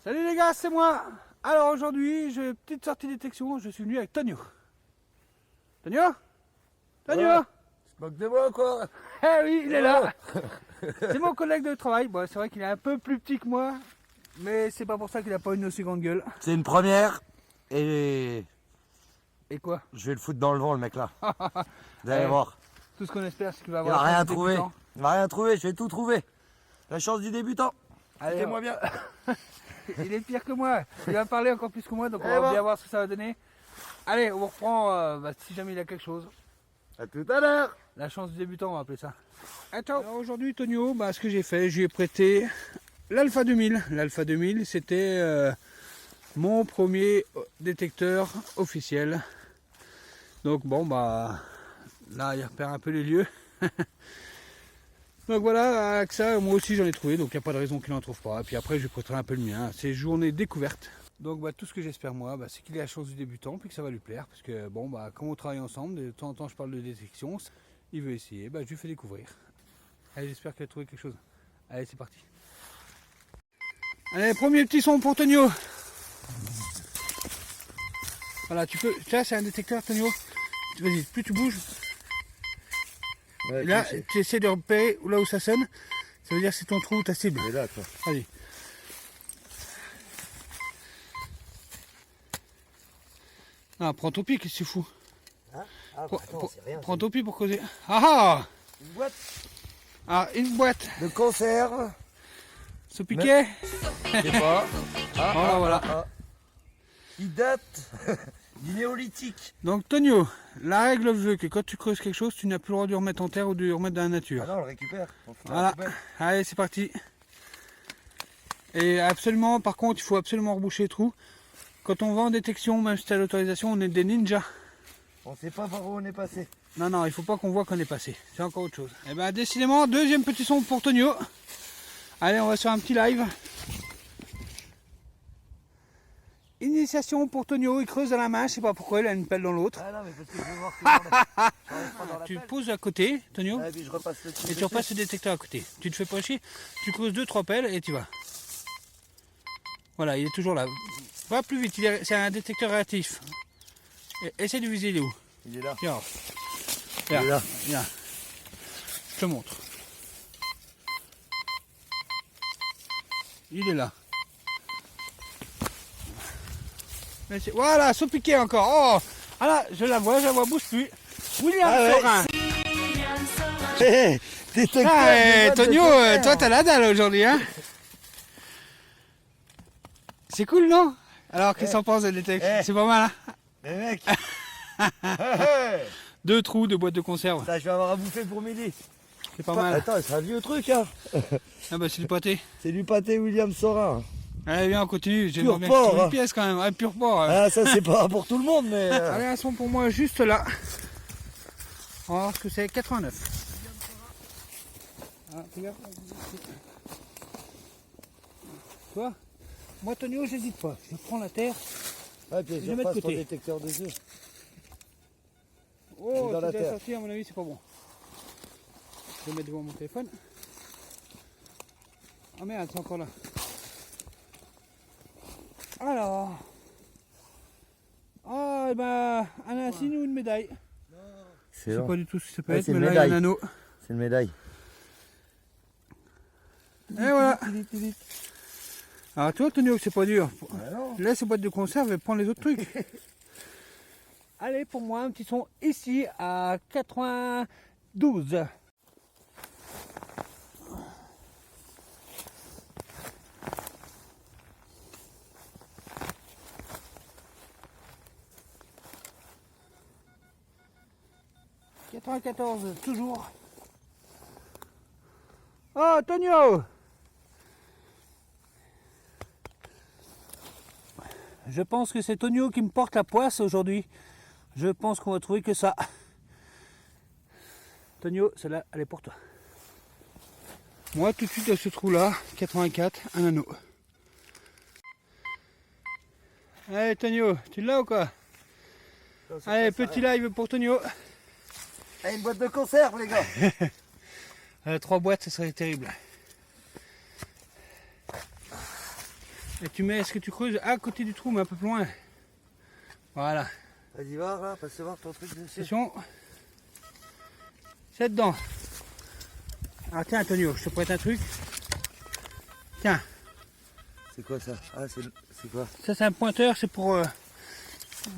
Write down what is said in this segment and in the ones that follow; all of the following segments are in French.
Salut les gars, c'est moi. Alors aujourd'hui, petite sortie détection, je suis venu avec Tonio. Tonio Tonio ouais. Tu te moques de moi quoi? Eh oui, il est là. C'est mon collègue de travail. Bon, c'est vrai qu'il est un peu plus petit que moi, mais c'est pas pour ça qu'il a pas une aussi grande gueule. C'est une première et Et quoi? je vais le foutre dans le vent le mec là. Vous allez Ouais. voir. Tout ce qu'on espère, c'est qu'il va Il avoir va rien un trouver. débutant. Il va rien trouver, je vais tout trouver. La chance du débutant. Allez, Écoutez-moi bien. Il est pire que moi. Il va parler encore plus que moi, donc on Eh va ben. bien voir ce que ça va donner. Allez, on reprend si jamais il a quelque chose. À tout à l'heure. La chance du débutant, on va appeler ça. Attends. Alors aujourd'hui, Tonio, ce que j'ai fait, je lui ai prêté l'Alpha 2000. L'Alpha 2000, c'était mon premier détecteur officiel. Donc bon, là, il repère un peu les lieux. Donc voilà, avec ça, moi aussi j'en ai trouvé, donc il n'y a pas de raison qu'il n'en trouve pas. Et puis après, je lui prêterai un peu le mien. C'est journée découverte. Donc tout ce que j'espère moi, c'est qu'il ait la chance du débutant, puis que ça va lui plaire. Parce que bon, comme on travaille ensemble, de temps en temps je parle de détection, il veut essayer, je lui fais découvrir. Allez, j'espère qu'il a trouvé quelque chose. Allez, c'est parti. Allez, premier petit son pour Tonio. Voilà, tu peux. Ça, c'est un détecteur, Tonio. Vas-y, plus tu bouges. Ouais, Et là, tu essaies de repérer là où ça sonne. Ça veut dire que c'est ton trou ou ta cible. Et là quoi. Allez. Ah, prends ton pied, qu'est-ce que tu fous? Hein ah, attends, c'est rien. Prends ton pied pour causer. Ah ah! Une boîte Ah, une boîte. de conserve. Ce piquet. Je sais pas. Voilà. Il date du néolithique. Donc, Tonio, la règle veut que quand tu creuses quelque chose, tu n'as plus le droit de le remettre en terre ou de le remettre dans la nature. Ah non, on le récupère. On fout dans la Voilà. poubelle. Allez, c'est parti. Et absolument, par contre, il faut absolument reboucher les trous. Quand on va en détection, même si tu as l'autorisation, on est des ninjas. On sait pas par où on est passé. Non, il faut pas qu'on voit qu'on est passé. C'est encore autre chose. Et décidément, deuxième petit son pour Tonio. Allez, on va sur un petit live. Initiation pour Tonio, il creuse à la main, je sais pas pourquoi, il a une pelle dans l'autre. Ah non, mais parce que je veux voir que Tu te poses à côté, Tonio, et puis je repasse le truc et tu repasses le détecteur à côté. Tu te fais pas chier, tu creuses 2-3 pelles et tu vas. Voilà, il est toujours là. Va plus vite, c'est un détecteur réactif. Essaye de viser, il est où? Il est là. Tiens, Il est là. viens. Je te montre. Il est là. Voilà, sous piqué encore. Oh, ah là, je la vois, bouge plus. William Sorin. Hé, détecteur Ah, de boîte de Tonio, conserve. toi t'as la dalle aujourd'hui, hein? C'est cool, non? Alors, qu'est-ce qu'on pense de détecteur? C'est pas mal, hein? Mais mec. 2 trous de boîte de conserve. Ça, je vais avoir à bouffer pour midi. C'est pas mal. Attends, c'est un vieux truc, hein. Ah c'est du pâté. C'est du pâté William Sorin. Allez, viens, on continue. J'ai Pur bien porc, une hein. pièce quand même. Pur porc. Ah, ça, c'est pas pour tout le monde, mais. Allez, un son pour moi juste là. On va voir ce que c'est. 89. Ah, regarde. Toi, moi, Tonio, j'hésite pas. Je prends la terre. Ouais, puis Je je vais mettre repasse ton côté. détecteur de jeu. Oh, Dans la tu dois terre. sortir, à mon avis, c'est pas bon. Je vais mettre devant mon téléphone. Ah merde, c'est encore là. Alors. Ah, un insigne ou une médaille? C'est Je sais pas du tout ce que ça peut Ouais, être, c'est mais une là, il y a un médaille. anneau. C'est une médaille. Et voilà. Alors, toi, Tonio, c'est pas dur. Ah non. Laisse ces boîtes de conserve et prends les autres trucs. Allez, pour moi, un petit son ici à 92. « 94, toujours. Oh, Tonio! Je pense que c'est Tonio qui me porte la poisse aujourd'hui. Je pense qu'on va trouver que ça. Tonio, celle-là, elle est pour toi. Moi, tout de suite, à ce trou-là, 84, un anneau. Allez, Tonio, tu l'as ou quoi? Allez, petit live pour Tonio. Ah, une boîte de conserve, les gars. 3 boîtes, ce serait terrible. Et tu mets ce que tu creuses à côté du trou, mais un peu plus loin. Voilà. Vas-y voir là, passe voir ton truc dessus. Attention. C'est dedans. Alors tiens Antonio, je te prête un truc. Tiens. C'est quoi ça? Ah c'est quoi? Ça c'est un pointeur, c'est pour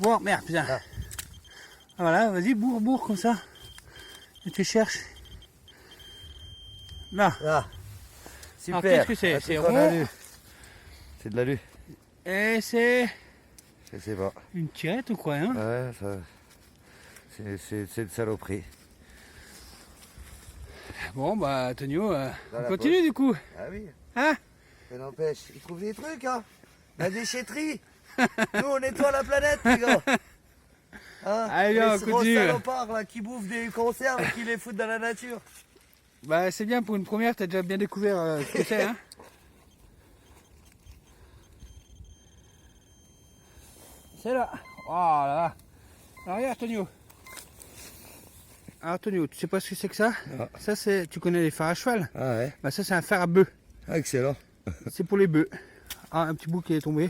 voir. Merde putain. Ah. Voilà, vas-y, bourre comme ça. Et tu cherches. Là. Là. Super. Alors qu'est-ce que c'est? Un C'est truc qu'on a rond. lu. C'est de l'alu. Et c'est Je sais pas. une tirette ou quoi hein? Ouais, ça. C'est de saloperie. Bon bah Antonio, on la continue poche. du coup. Ah oui. Hein? Ça n'empêche, ils trouvent des trucs, hein. La déchetterie. Nous, on nettoie la planète, les gars. Hein, Allez, on les gros continue. salopards, là, qui bouffent des conserves et qui les foutent dans la nature. Bah c'est bien pour une première, t'as déjà bien découvert ce que c'est hein. C'est là. Voilà. Alors regarde Antonio. Alors Antonio, tu sais pas ce que c'est que ça? Non. Ça c'est, tu connais les fers à cheval? Ah ouais. Bah ça c'est un fer à bœuf. Ah, excellent. C'est pour les bœufs. Ah un petit bout qui est tombé.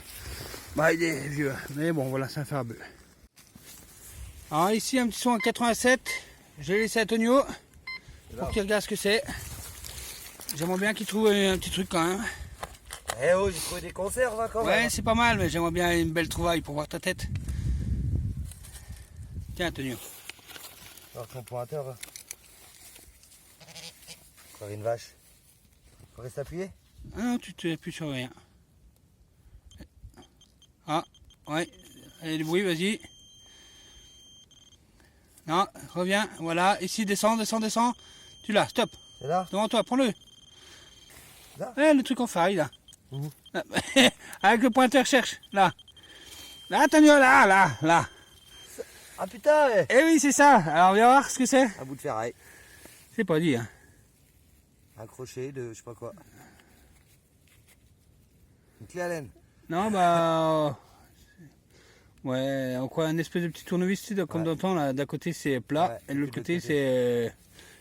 Bah il est vieux. Mais bon voilà, c'est un fer à bœuf. Alors ici un petit son en 87. Je l'ai laissé à Antonio. Pour qu'il regarde ce que c'est. J'aimerais bien qu'il trouve un petit truc quand même. Eh oh, j'ai trouvé des conserves, hein, quand Ouais, même. c'est pas mal, mais j'aimerais bien une belle trouvaille pour voir ta tête. Tiens, Antonio. Alors, ton pointeur, là. Encore une vache. Faut rester appuyé. Ah non, tu te plus sur rien. Ah, ouais. Allez, le bruit, vas-y. Non, reviens. Voilà, ici, descends. Tu l'as, stop. C'est là? Devant toi, prends-le. Là? Ouais, le truc en faille, là. Où? Avec le pointeur, cherche. Là. Là, Antonio, là. Ah putain, eh. Eh oui, c'est ça. Alors, viens voir ce que c'est. Un bout de ferraille. C'est pas dit, hein. Un crochet de je sais pas quoi. Une clé à laine. Non, bah. Ouais, on croit un espèce de petit tournevis, tu sais, comme Ouais. dans le temps, là, d'un côté c'est plat, Ouais, et de l'autre et de côté l'autre c'est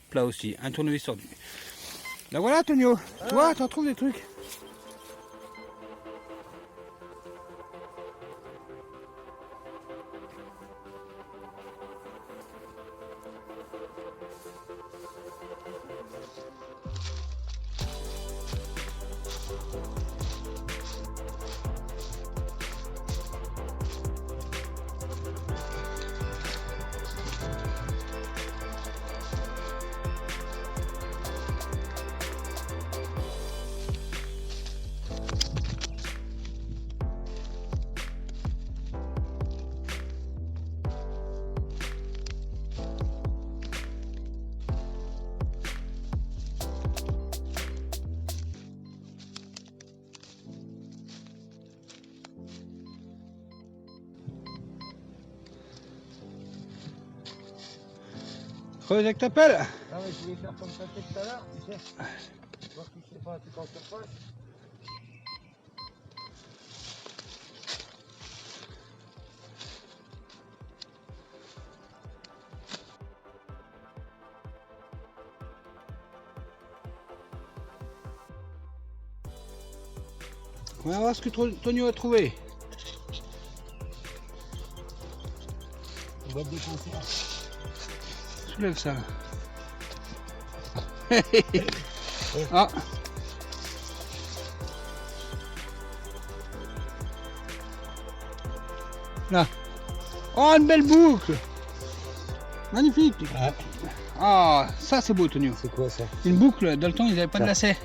plat aussi. Un tournevis tordu. Là voilà, Antonio. Tu vois, t'en trouves des trucs. Creuse avec ta pelle. Ah mais je voulais faire comme ça tout à l'heure, tu sais. Voir si c'est pas un truc en surface. On va voir ce que Antonio a trouvé. Une boîte de conserve. Soulève ça. Ah. Là. Oh, une belle boucle. Magnifique. Ouais. Ah, ça c'est beau, Antonio. C'est quoi ça? Une boucle, dans le temps ils n'avaient pas de lacet.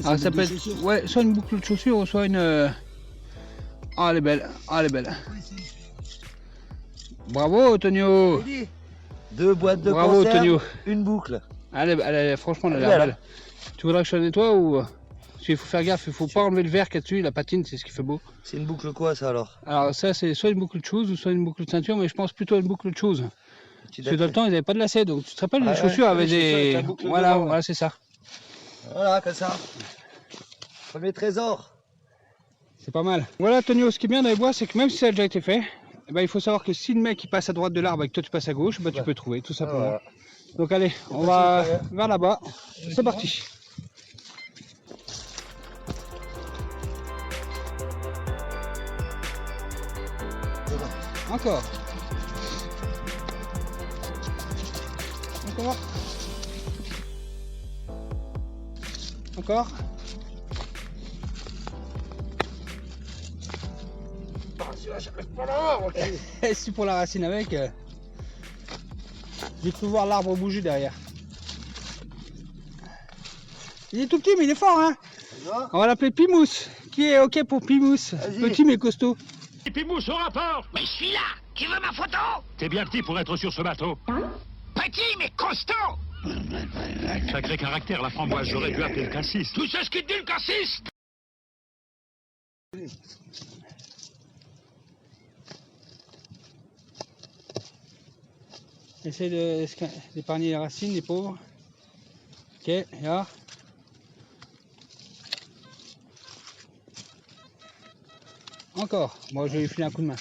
Alors ça peut être ouais, soit une boucle de chaussure ou soit une... Ah elle est belle, Bravo Antonio. Deux boîtes de Bravo conserve, Antonio. une boucle. Franchement elle a Elle est l'air belle. belle. Tu voudrais que je la nettoie ou... Parce qu'il faut faire gaffe, il faut pas enlever le verre qu'il y a dessus, la patine c'est ce qui fait beau. C'est une boucle quoi ça alors? Alors ça c'est soit une boucle de chose ou soit une boucle de ceinture, mais je pense plutôt à une boucle de chose. Parce que dans le temps ils n'avaient pas de lacet, donc tu te rappelles, les chaussures avaient les chaussures avec des... la boucle Voilà, devant, ouais. voilà c'est ça. Voilà, comme ça. Premier trésor. C'est pas mal. Voilà Antonio, ce qui est bien dans les bois, c'est que même si ça a déjà été fait, eh ben, il faut savoir que si le mec il passe à droite de l'arbre et que toi tu passes à gauche, bah, tu peux trouver tout simplement. Voilà. Donc allez, on va vers là-bas. C'est parti. Encore. Encore. Encore. Et si pour la racine avec, j'ai pu voir l'arbre bouger derrière. Il est tout petit mais il est fort hein. On va l'appeler Pimousse. Qui est ok pour Pimousse? Petit mais costaud. Pimousse au rapport. Mais je suis là. Tu veux ma photo? T'es bien petit pour être sur ce bateau. Petit mais costaud. Sacré caractère, la framboise, j'aurais dû appeler le cassis. Tu sais ce qu'il dit le cassis? Essaye d'épargner les racines, les pauvres. Ok, là. Encore. Bon, je vais lui filer un coup de main.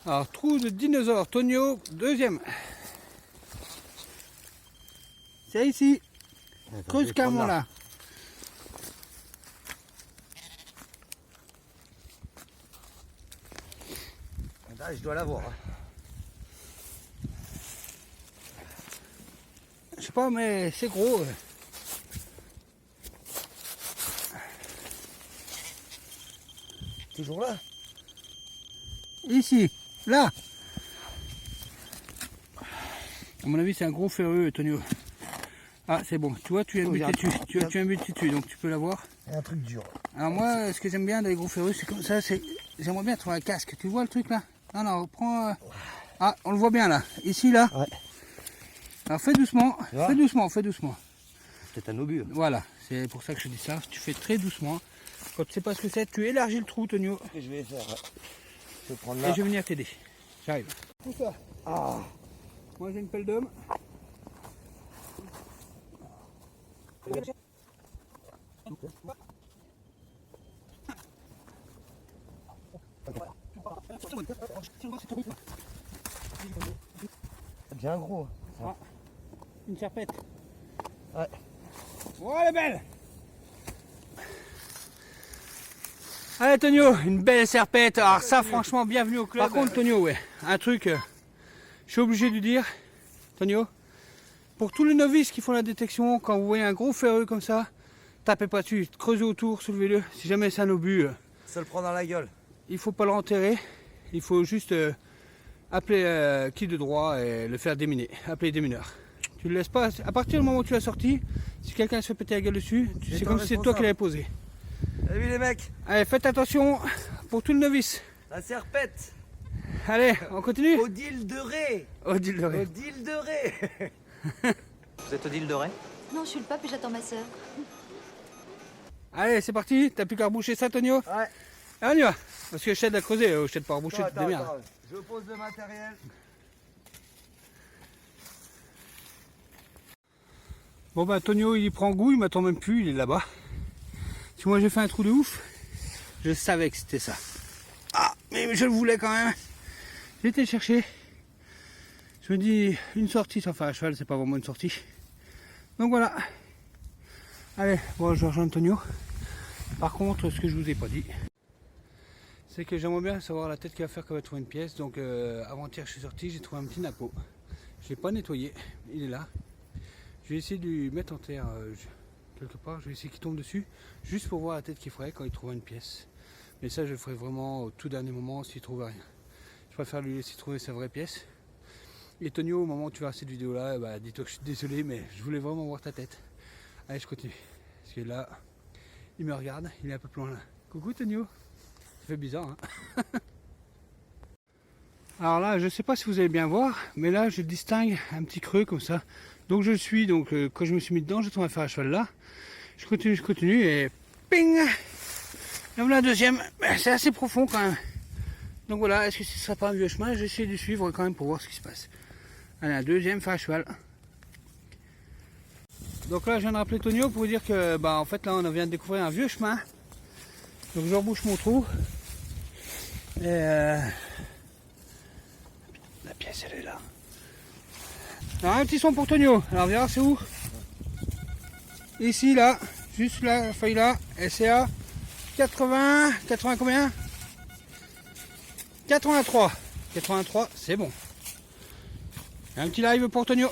Alors, trou de dinosaure, Tonio, deuxième. C'est ici. Creuse carrément là. Là, je dois l'avoir. Hein. Je sais pas, mais c'est gros. Toujours là. Ici, là. À mon avis, c'est un gros ferreux, Tonio. Ah, c'est bon. Tu vois, tu as un buté dessus. Tu as un buté dessus, donc tu peux l'avoir. Il y a un truc dur. Alors moi, ce que j'aime bien dans les gros ferreux, c'est comme ça. J'aimerais bien trouver un casque. Tu vois le truc là? Non, non, prends. Ah, on le voit bien là. Ici, là. Ouais. Alors fais doucement. Fais doucement, fais doucement. C'est un obus. Voilà, c'est pour ça que je dis ça. Tu fais très doucement. Quand tu sais pas ce que c'est, tu élargis le trou, Tonio. Ce que je vais faire. Ouais. Je vais prendre Et là. je vais venir t'aider. J'arrive. Tout ça. Ah. Moi j'ai une pelle d'homme. Bien gros. Ah, une serpette. Ouais. Oh, elle est belle. Allez Tonio, une belle serpette. Alors ça franchement, bienvenue au club. Par contre Tonio, ouais, un truc, je suis obligé de lui dire, Tonio, pour tous les novices qui font la détection, quand vous voyez un gros ferreux comme ça, tapez pas dessus, creusez autour, soulevez-le. Si jamais c'est un obus, Ça le prend dans la gueule. il faut pas le renterrer, il faut juste appeler qui de droit et le faire déminer, appeler des démineurs. Tu le laisses pas, à partir du moment où tu l'as sorti, si quelqu'un se fait péter la gueule dessus, c'est comme si c'est toi qui l'avais posé. T'as vu les mecs? Allez, faites attention pour tous les novices. La serpette. Allez, on continue. Odile de Ré. Odile de Ré. Odile de Ré. Vous êtes Odile de Ré? Non, je suis le pape et j'attends ma sœur. Allez, c'est parti. T'as plus qu'à reboucher ça, Tonio. Ouais. Allez, on y va. Parce que je t'aide à creuser, je t'aide pas à reboucher, tu te démerdes. Je pose le matériel. Bon bah Tonio il y prend goût, il m'attend même plus, il est là-bas. Si moi j'ai fait un trou de ouf, je savais que c'était ça. Ah, mais je le voulais quand même. J'ai été le chercher. Je me dis, une sortie sans faire à cheval, c'est pas vraiment une sortie. Donc voilà. Allez, bon je rejoins Tonio. Par contre, ce que je vous ai pas dit, c'est que j'aimerais bien savoir la tête qu'il va faire quand il va trouver une pièce. Donc avant-hier je suis sorti, j'ai trouvé un petit nappot. Je l'ai pas nettoyé, il est là. Je vais essayer de lui mettre en terre quelque part, je vais essayer qu'il tombe dessus, juste pour voir la tête qu'il ferait quand il trouvera une pièce. Mais ça je le ferai vraiment au tout dernier moment s'il trouve rien. Je préfère lui laisser trouver sa vraie pièce. Et Tonio, au moment où tu verras cette vidéo là, bah, dis-toi que je suis désolé mais je voulais vraiment voir ta tête. Allez, je continue. Parce que là, il me regarde, il est un peu plus loin là. Coucou Tonio. Ça fait bizarre hein. Alors là, je sais pas si vous allez bien voir, mais là je distingue un petit creux comme ça. Donc je suis, quand je me suis mis dedans, j'ai trouvé un fer à cheval là. Je continue et ping. Et voilà un deuxième, c'est assez profond quand même. Donc voilà, est-ce que ce ne serait pas un vieux chemin? J'ai essayé de suivre quand même pour voir ce qui se passe. Allez, un deuxième fer à cheval. Donc là, je viens de rappeler Tonio pour vous dire que, bah en fait là, on vient de découvrir un vieux chemin. Donc je rebouche mon trou. Et la pièce elle est là. Alors un petit son pour Tonio. Alors viens, c'est où? Ici là, juste là, la feuille là, SCA 80 combien? 83. 83, c'est bon. Un petit live pour Tonio.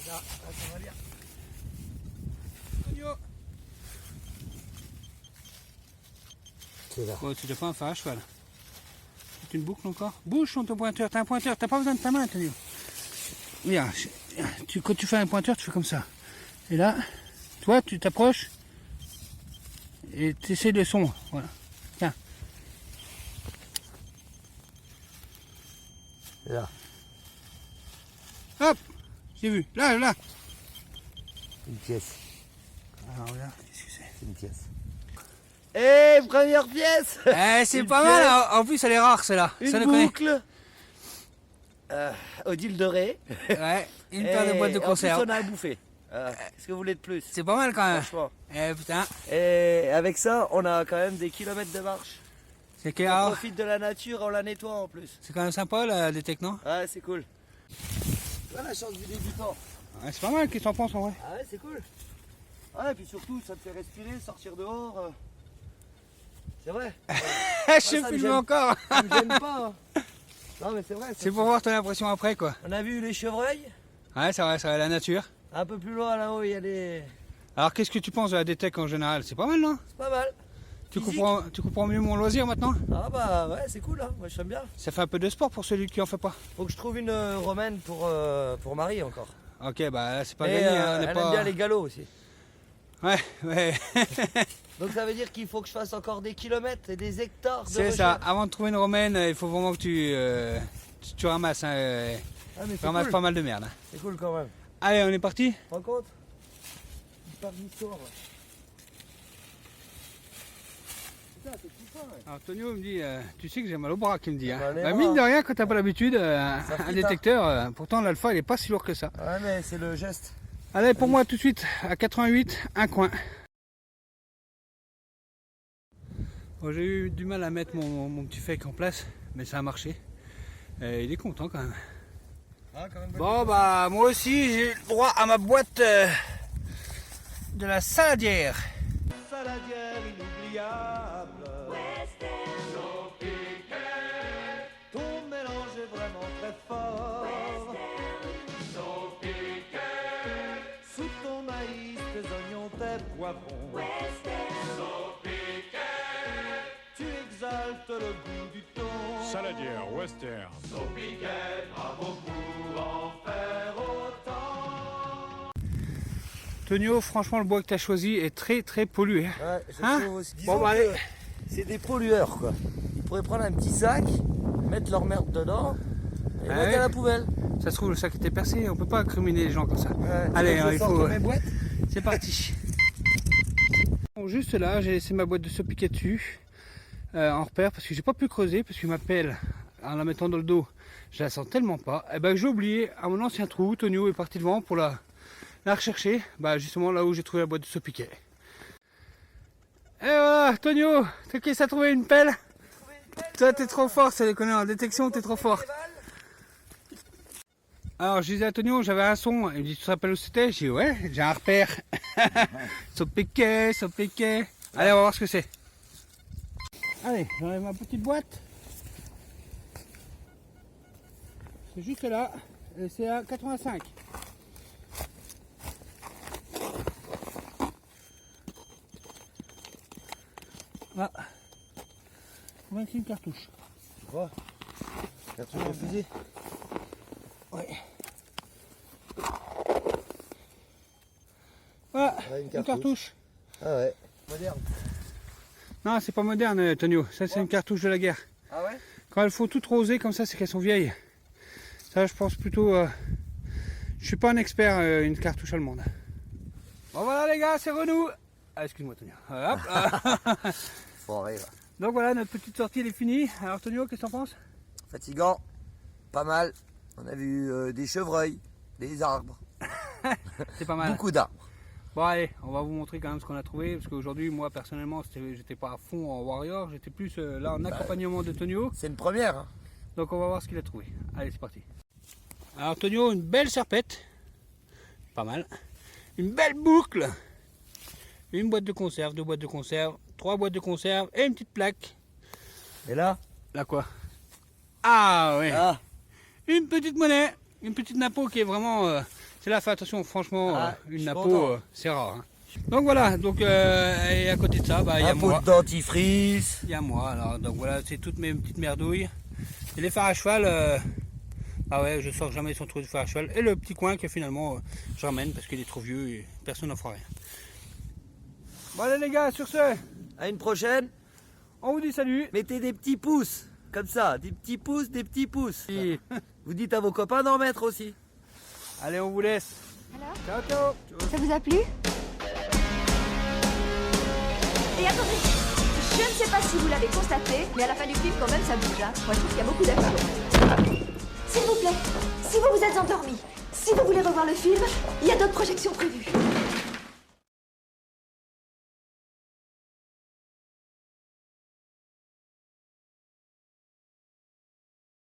Là, ça va lire. Tonio. C'est là. Oh, tu dois pas en faire à cheval. C'est une boucle encore. Bouge ton pointeur. T'as un pointeur. T'as pas besoin de ta main, Tonio. Regarde. Quand tu fais un pointeur, tu fais comme ça. Et là, toi, tu t'approches. Et tu essaies le son. Voilà. Tiens. Là. Hop. J'ai vu. Là, là. Une pièce. Alors, regarde. Qu'est-ce que c'est? C'est une pièce. Et première pièce. C'est Une pas pièce. mal. Hein. En plus, elle est rare, celle-là. Une Ça le connaît. boucle. Odile dorée. Ouais. Une paire de boîtes de Et en conserve. plus, on a à bouffer. Qu'est-ce que vous voulez de plus? C'est pas mal quand même. Franchement. Putain. Et avec ça, on a quand même des kilomètres de marche. C'est que, On alors, profite de la nature, on la nettoie en plus. c'est quand même sympa, la détecte, non? Ouais, c'est cool. Voilà la chance du débutant. Ouais, c'est pas mal. Qu'est-ce que t'en penses en vrai? Ah ouais, c'est cool. Ouais, et puis surtout, ça te fait respirer, sortir dehors. C'est vrai. Je ça me filme gêne. encore. Ça me gêne pas. Hein. Non, mais c'est vrai. C'est pour voir ton impression après, quoi. On a vu les chevreuils. Ouais, c'est vrai, la nature. Un peu plus loin là-haut, il y a des. Alors, qu'est-ce que tu penses de la détecte en général? C'est pas mal, non? C'est pas mal. Tu Physique. comprends mieux mon loisir maintenant? Ah bah ouais, c'est cool, hein. Moi j'aime bien. Ça fait un peu de sport pour celui qui en fait pas. Faut que je trouve une romaine pour Marie encore. Ok, bah là, c'est pas Et gagné. Hein, on est elle pas... aime bien les galops aussi. Ouais, ouais. Donc ça veut dire qu'il faut que je fasse encore des kilomètres et des hectares de C'est ça. recherche. Avant de trouver une romaine, il faut vraiment que tu ramasses. Hein, Ah, mais tu c'est ramasses cool. pas mal de merde. Hein. C'est cool quand même. Allez, on est parti? Tu te rends compte? Il part d'histoire. Putain, c'est tout ça, ouais. Alors, Tonio me dit, tu sais que j'ai mal au bras, qu'il me dit. Hein. Mal les Bah, bras. mine de rien, quand t'as pas l'habitude, Ça un fit, détecteur, pourtant l'alpha, il est pas si lourd que ça. Ouais, mais c'est le geste. Allez, pour moi, tout de suite, à 88, un coin. Bon, j'ai eu du mal à mettre mon petit fake en place, mais ça a marché. Il est content quand même. Ah, quand même. Bon, bah, moi aussi, j'ai le droit à ma boîte de la saladière. Saladière inoubliable. Ton mélange est vraiment très fort. Sous ton maïs, tes oignons, tes poivrons. Tu exaltes le goût du thon. Saladière western. Tonio, franchement, le bois que tu as choisi est très pollué. Ouais, je Hein? trouve aussi. Bon, Disons bah, allez. que c'est des pollueurs quoi. Ils pourraient prendre un petit sac, mettre leur merde dedans et Ah mettre ouais. à la poubelle. Ça se trouve, le sac était percé, on peut pas incriminer les gens comme ça. Ouais, Allez, tu veux que il je sorte faut. mes boîtes. C'est parti. Bon, juste là, j'ai laissé ma boîte de saut piquet dessus en repère parce que j'ai pas pu creuser parce qu'il m'appelle en la mettant dans le dos. Je la sens tellement pas. Et ben j'ai oublié à mon ancien trou. Tonio est parti devant pour la rechercher. Bah justement là où j'ai trouvé la boîte de saut piquet. Et voilà, Tonio, t'as qu'à ça trouver une pelle. Toi t'es trop fort, c'est les connards en détection, t'es trop fort. Alors je disais à Tonio, j'avais un son, il me dit tu te rappelles où c'était? J'ai dit ouais, j'ai un repère. Saut piquet. Allez, on va voir ce que c'est. Allez, j'enlève ma petite boîte. C'est juste là, et c'est à 85. Là, combien c'est une cartouche? Quoi? Cartouche de fusil. Ouais. Voilà, Ouais, une cartouche. Ah ouais. Moderne. Non, c'est pas moderne, Tonio. Ça, c'est une cartouche de la guerre. Ah ouais? Quand elles font toutes rosées comme ça, c'est qu'elles sont vieilles. Ça, je pense plutôt. Je suis pas un expert, une cartouche allemande. Bon, voilà, les gars, c'est Renou. Ah, excuse-moi, Tonio. Hop. Faut rire. Donc voilà, notre petite sortie, elle est finie. Alors, Tonio, qu'est-ce que t'en penses? Fatigant. Pas mal. On a vu des chevreuils, des arbres. C'est pas mal. Beaucoup d'arbres. Bon, allez, on va vous montrer quand même ce qu'on a trouvé. Parce qu'aujourd'hui, moi, personnellement, j'étais pas à fond en Warrior. J'étais plus là en accompagnement de Tonio. C'est une première. Hein. Donc, on va voir ce qu'il a trouvé. Allez, c'est parti. Alors, Tonio, une belle serpette. Pas mal. Une belle boucle. Une boîte de conserve, 2 boîtes de conserve, 3 boîtes de conserve et une petite plaque. Et là? Là quoi? Ah ouais. Ah, Une petite monnaie, une petite napo qui est vraiment... c'est là, fais attention, franchement, Ah, je une suis napo, content. c'est rare. Hein. Donc voilà, donc, et à côté de ça, bah, il y a un pot moi. de dentifrice. Il y a moi, alors, donc voilà, c'est toutes mes petites merdouilles. Et les fers à cheval, ah ouais, je sors jamais son trou de fer à cheval. Et le petit coin que finalement, je ramène parce qu'il est trop vieux et personne n'en fera rien. Bon allez les gars, sur ce, À une prochaine. on vous dit salut. Mettez des petits pouces. Comme ça, des petits pouces, des petits pouces. Et vous dites à vos copains d'en mettre aussi. Allez, on vous laisse. Alors, Ciao, ciao. ça vous a plu? Et attendez, je ne sais pas si vous l'avez constaté, mais à la fin du film, quand même, ça bouge. Hein. Moi, je trouve qu'il y a beaucoup d'action. S'il vous plaît, si vous vous êtes endormi, si vous voulez revoir le film, il y a d'autres projections prévues.